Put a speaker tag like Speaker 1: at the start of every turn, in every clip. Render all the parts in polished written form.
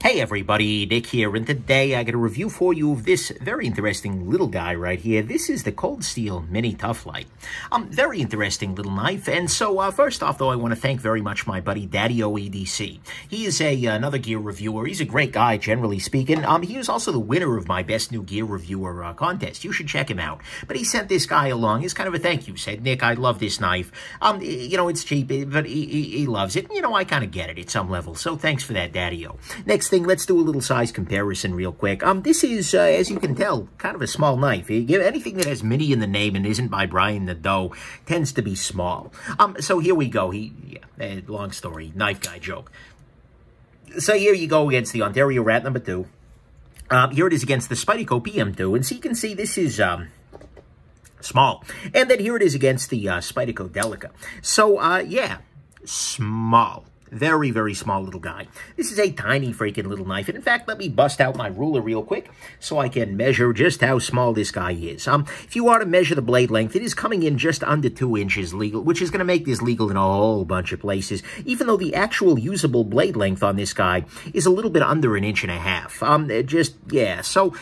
Speaker 1: Hey everybody, Nick here, and today I got a review for you of this very interesting little guy right here. This is the Cold Steel Mini Tuff Lite. Very interesting little knife, and so first off though, I want to thank very much my buddy Daddy OEDC. He is another gear reviewer. He's a great guy, generally speaking. He was also the winner of my Best New Gear Reviewer contest. You should check him out. But he sent this guy along as kind of a thank you. Said, Nick, I love this knife. You know, it's cheap, but he loves it. You know, I kind of get it at some level, so thanks for that, Daddy-O. Next thing, let's do a little size comparison real quick. This is, as you can tell, kind of a small knife. Anything that has mini in the name and isn't by Brian the Doe tends to be small. So here we go. Long story, knife guy joke. So here you go against the Ontario Rat number 2. Here it is against the Spyderco PM2, and so you can see this is small. And then here it is against the Spyderco Delica. So, yeah, small. Very, very small little guy. This is a tiny freaking little knife. And in fact, let me bust out my ruler real quick so I can measure just how small this guy is. If you are to measure the blade length, it is coming in just under 2 inches legal, which is going to make this legal in a whole bunch of places, even though the actual usable blade length on this guy is a little bit under 1.5 inches. Yeah, so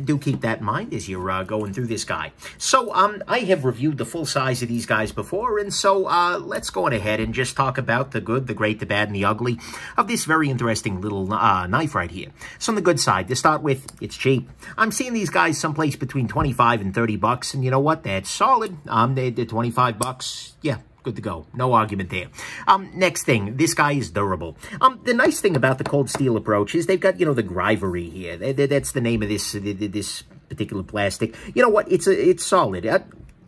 Speaker 1: do keep that in mind as you're going through this guy. So I have reviewed the full size of these guys before, and so let's go on ahead and just talk about the good, the great, the bad, and the ugly of this very interesting little knife right here. So on the good side, to start with, it's cheap. I'm seeing these guys someplace between 25 and 30 bucks, and you know what? That's solid. They're 25 bucks. Yeah, good to go. No argument there. Next thing, this guy is durable. The nice thing about the Cold Steel approach is they've got, you know, the Grivery here. That's the name of this particular plastic. You know what? It's solid.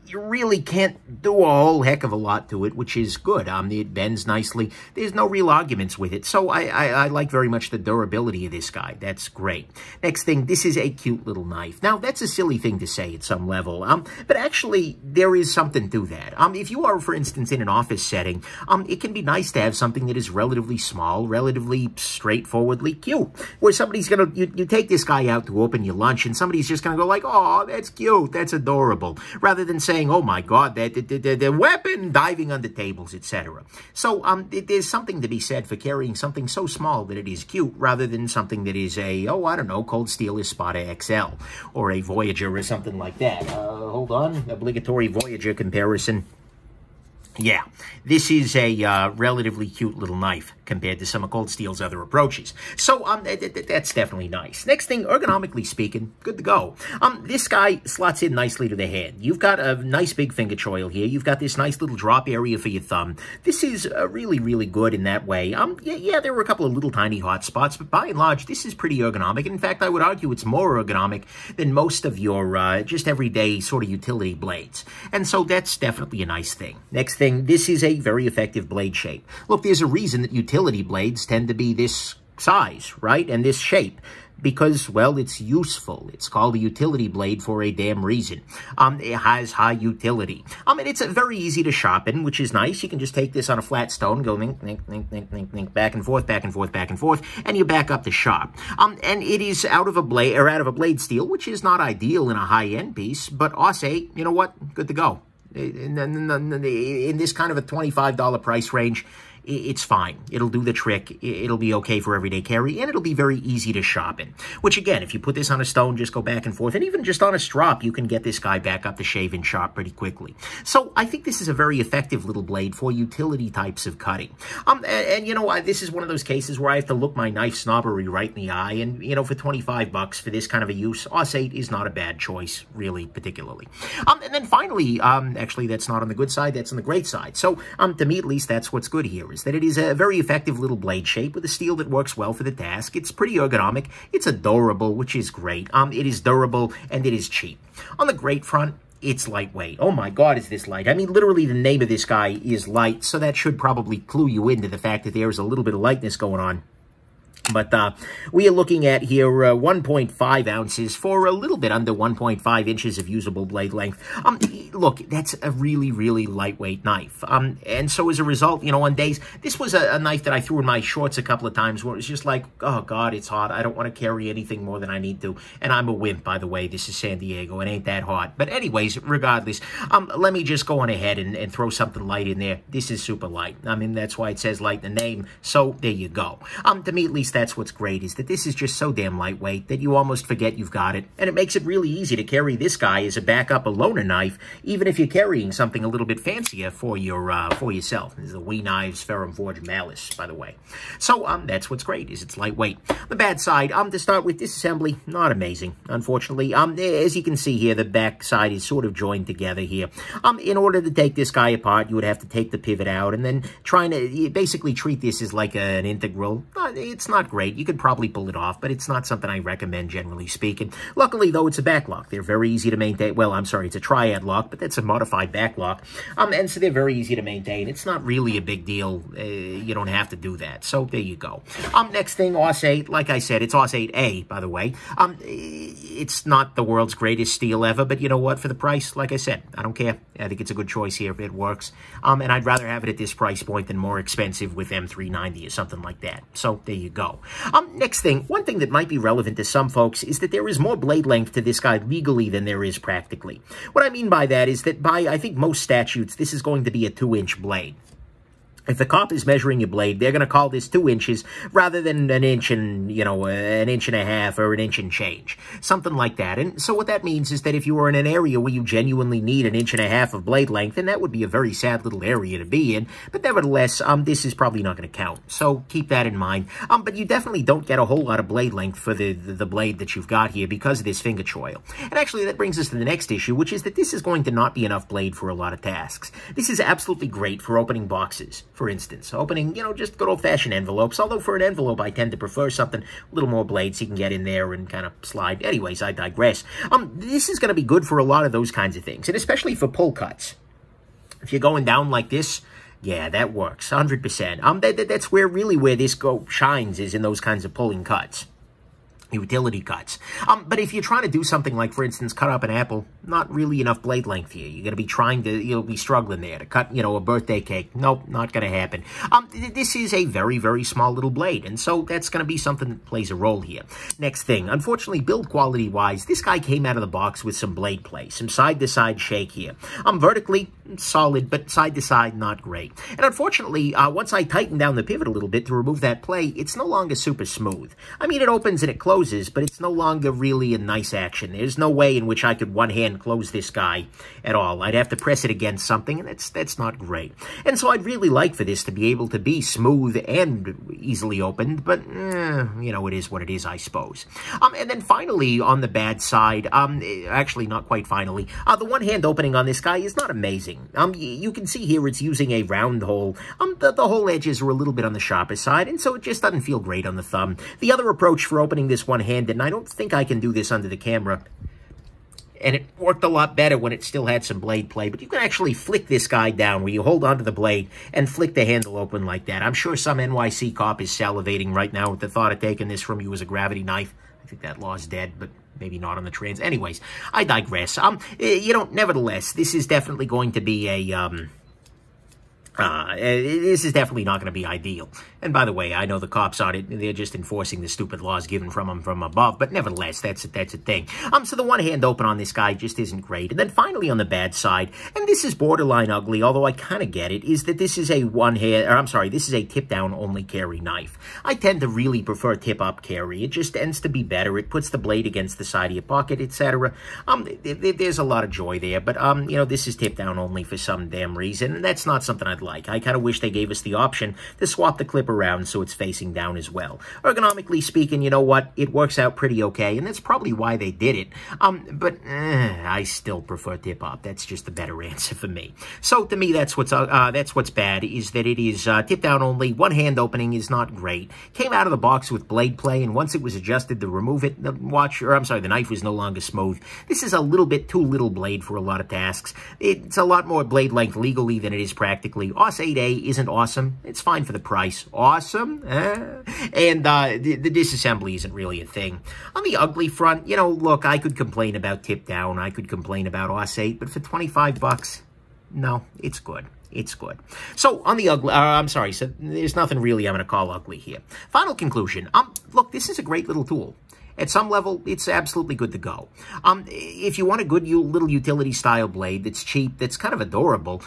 Speaker 1: You really can't do a whole heck of a lot to it, which is good. It bends nicely. There's no real arguments with it. So I like very much the durability of this guy. That's great. Next thing, this is a cute little knife. Now, that's a silly thing to say at some level, but actually, there is something to that. If you are, for instance, in an office setting, it can be nice to have something that is relatively small, relatively straightforwardly cute, where somebody's going to, you take this guy out to open your lunch, and somebody's just going to go like, oh, that's cute, that's adorable, rather than saying, oh my God, the weapon, diving under tables, etc. So there's something to be said for carrying something so small that it is cute, rather than something that is a, oh, I don't know, Cold Steel Espada XL, or a Voyager or something like that. Hold on, obligatory Voyager comparison. Yeah, this is a relatively cute little knife compared to some of Cold Steel's other approaches. So that's definitely nice. Next thing, ergonomically speaking, good to go. This guy slots in nicely to the hand. You've got a nice big finger choil here. You've got this nice little drop area for your thumb. This is really, really good in that way. Yeah, there were a couple of little tiny hot spots, but by and large, this is pretty ergonomic. And in fact, I would argue it's more ergonomic than most of your just everyday sort of utility blades. And so that's definitely a nice thing. Next thing, this is a very effective blade shape. Look, there's a reason that utility blades tend to be this size, right? And this shape. Because, well, it's useful. It's called a utility blade for a damn reason. It has high utility. And it's very easy to sharpen, which is nice. You can just take this on a flat stone, go nink, nink, nink, nink, nink, nink, back and forth, back and forth, back and forth, and you back up to sharp. And it is out of a blade steel, which is not ideal in a high-end piece, but Aussie, you know what? Good to go. In this kind of a $25 price range, it's fine. It'll do the trick. It'll be okay for everyday carry, and it'll be very easy to sharpen. Which, again, if you put this on a stone, just go back and forth, and even just on a strop, you can get this guy back up to shave and sharp pretty quickly. So I think this is a very effective little blade for utility types of cutting. And you know, this is one of those cases where I have to look my knife snobbery right in the eye, and, you know, for 25 bucks for this kind of a use, Aus-8 is not a bad choice, really, particularly. And then finally, actually, that's not on the good side, that's on the great side. So, to me, at least, that's what's good here, is that it is a very effective little blade shape with a steel that works well for the task. It's pretty ergonomic. It's adorable, which is great. It is durable, and it is cheap. On the great front, it's lightweight. Oh my God, is this light? I mean, literally the name of this guy is light, so that should probably clue you into the fact that there is a little bit of lightness going on. But we are looking at here 1.5 ounces for a little bit under 1.5 inches of usable blade length. Look, that's a really, really lightweight knife. And so as a result, you know, on days, this was a knife that I threw in my shorts a couple of times where it was just like, oh God, it's hot. I don't want to carry anything more than I need to. And I'm a wimp, by the way. This is San Diego. It ain't that hot. But anyways, regardless, let me just go on ahead and throw something light in there. This is super light. I mean, that's why it says light in the name. So there you go. To me, at least, that's what's great, is that this is just so damn lightweight that you almost forget you've got it. And it makes it really easy to carry this guy as a backup, a loaner knife, even if you're carrying something a little bit fancier for yourself. This is a Wee Knives Ferrum Forge Malice, by the way. So that's what's great, is it's lightweight. The bad side, to start with, disassembly, not amazing, unfortunately. As you can see here, the back side is sort of joined together here. In order to take this guy apart, you would have to take the pivot out and then trying to basically treat this as like an integral. It's not great. You could probably pull it off, but it's not something I recommend, generally speaking. Luckily, though, it's a back lock. They're very easy to maintain. Well, I'm sorry, it's a triad lock, but that's a modified back lock. And so they're very easy to maintain. It's not really a big deal. You don't have to do that. So there you go. Next thing, AUS 8. Like I said, it's AUS 8A, by the way. It's not the world's greatest steel ever, but you know what? For the price, like I said, I don't care. I think it's a good choice here if it works. And I'd rather have it at this price point than more expensive with M390 or something like that. So there you go. Next thing, one thing that might be relevant to some folks is that there is more blade length to this guy legally than there is practically. What I mean by that is that by, I think, most statutes, this is going to be a 2-inch blade. If the cop is measuring your blade, they're going to call this 2 inches rather than an inch and, an inch and a half or an inch and change. Something like that. And so what that means is that if you were in an area where you genuinely need an inch and a half of blade length, then that would be a very sad little area to be in. But nevertheless, this is probably not going to count. So keep that in mind. But you definitely don't get a whole lot of blade length for the blade that you've got here because of this finger choil. And actually, that brings us to the next issue, which is that this is going to not be enough blade for a lot of tasks. This is absolutely great for opening boxes. For instance, opening, just good old-fashioned envelopes, although for an envelope I tend to prefer something a little more blade so you can get in there and kind of slide. Anyways, I digress. This is going to be good for a lot of those kinds of things, and especially for pull cuts. If you're going down like this, yeah, that works, 100%. That's where this shines, is in those kinds of pulling cuts. Utility cuts. But if you're trying to do something like, for instance, cut up an apple, not really enough blade length here. You're going to be trying to, you'll be struggling there to cut, a birthday cake. Nope, not going to happen. This is a very, very small little blade, and so that's going to be something that plays a role here. Next thing, unfortunately, build quality-wise, this guy came out of the box with some blade play, some side-to-side shake here. Vertically, solid, but side-to-side, not great. And unfortunately, once I tighten down the pivot a little bit to remove that play, it's no longer super smooth. I mean, it opens and it closes, but it's no longer really a nice action. There's no way in which I could one-hand close this guy at all. I'd have to press it against something, and that's not great. And so I'd really like for this to be able to be smooth and easily opened, but, it is what it is, I suppose. And then finally, on the bad side, actually not quite finally, the one-hand opening on this guy is not amazing. You can see here it's using a round hole. The hole edges are a little bit on the sharper side, and so it just doesn't feel great on the thumb. The other approach for opening this one-handed, and I don't think I can do this under the camera, and it worked a lot better when it still had some blade play, but you can actually flick this guy down where you hold onto the blade and flick the handle open like that. I'm sure some NYC cop is salivating right now with the thought of taking this from you as a gravity knife. I think that law's dead, but maybe not on the trans. Anyways, I digress. Nevertheless, this is definitely going to be a, this is definitely not going to be ideal. And by the way, I know the cops on it, they're just enforcing the stupid laws given from them from above, but nevertheless, that's a thing. So the one-hand open on this guy just isn't great. And then finally on the bad side, and this is borderline ugly, although I kind of get it, is that this is a this is a tip-down only carry knife. I tend to really prefer tip-up carry. It just tends to be better. It puts the blade against the side of your pocket, etc. There's a lot of joy there, but, this is tip-down only for some damn reason, and that's not something I'd like. I kind of wish they gave us the option to swap the clip around so it's facing down as well. Ergonomically speaking, you know what? It works out pretty okay, and that's probably why they did it. But I still prefer tip-up. That's just the better answer for me. So to me, that's what's bad, is that it is tip-down only. One-hand opening is not great. Came out of the box with blade play, and once it was adjusted to remove it, the knife was no longer smooth. This is a little bit too little blade for a lot of tasks. It's a lot more blade length legally than it is practically. AUS 8A isn't awesome. It's fine for the price. Awesome? And the disassembly isn't really a thing. On the ugly front, look, I could complain about tip down. I could complain about AUS 8, but for 25 bucks, no, it's good. It's good. So, on the ugly, so there's nothing really I'm going to call ugly here. Final conclusion. Look, this is a great little tool. At some level, it's absolutely good to go. If you want a good little utility-style blade that's cheap, that's kind of adorable,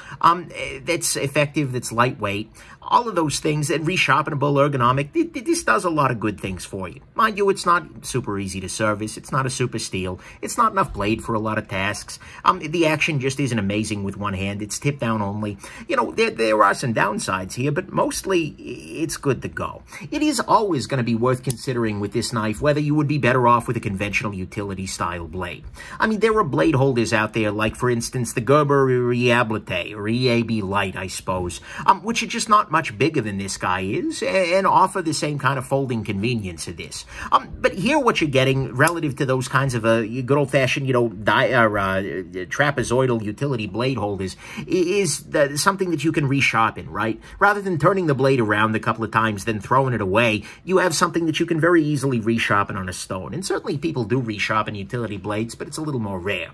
Speaker 1: that's effective, that's lightweight, all of those things, and resharpenable, ergonomic, this does a lot of good things for you. Mind you, it's not super easy to service. It's not a super steel. It's not enough blade for a lot of tasks. The action just isn't amazing with one hand. It's tip down only. You know, there are some downsides here, but mostly it's good to go. It is always going to be worth considering with this knife whether you would be better off with a conventional utility-style blade. I mean, there are blade holders out there, like, for instance, the Gerber Reabilité, or EAB Lite, I suppose, which are just not much bigger than this guy is, and offer the same kind of folding convenience of this. But here what you're getting, relative to those kinds of good old-fashioned, you know, trapezoidal utility blade holders, is something that you can resharpen, right? Rather than turning the blade around a couple of times, then throwing it away, you have something that you can very easily resharpen on a stone. And certainly people do resharpen utility blades, but it's a little more rare.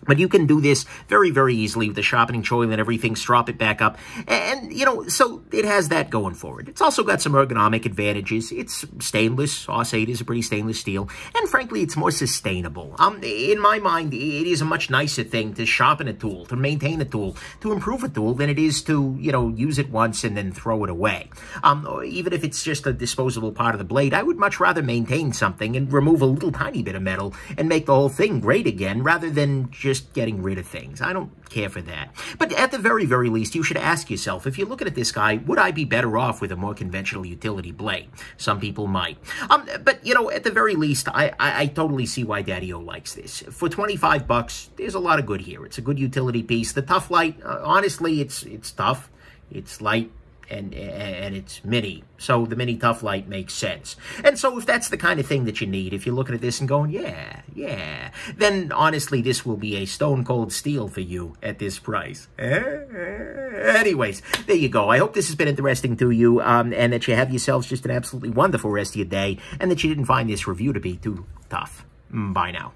Speaker 1: But you can do this very, very easily with the sharpening choil and everything, strop it back up. And, you know, so it has that going for it. It's also got some ergonomic advantages. It's stainless. AUS-8 is a pretty stainless steel. And frankly, it's more sustainable. In my mind, it is a much nicer thing to sharpen a tool, to maintain a tool, to improve a tool than it is to, you know, use it once and then throw it away. Even if it's just a disposable part of the blade, I would much rather maintain something and remove a little tiny bit of metal and make the whole thing great again, rather than just getting rid of things. I don't care for that. But at the very, very least, you should ask yourself, if you're looking at this guy, would I be better off with a more conventional utility blade? Some people might. But, you know, at the very least, I totally see why Daddy-O likes this. For 25 bucks, there's a lot of good here. It's a good utility piece. The Tuff Lite, honestly, it's tough. It's light. And it's mini, so the mini Tuff Lite makes sense. And so if that's the kind of thing that you need, if you're looking at this and going, yeah, then honestly, this will be a stone-cold steal for you at this price. Anyways, there you go. I hope this has been interesting to you, and that you have yourselves just an absolutely wonderful rest of your day, and that you didn't find this review to be too tough. Bye now.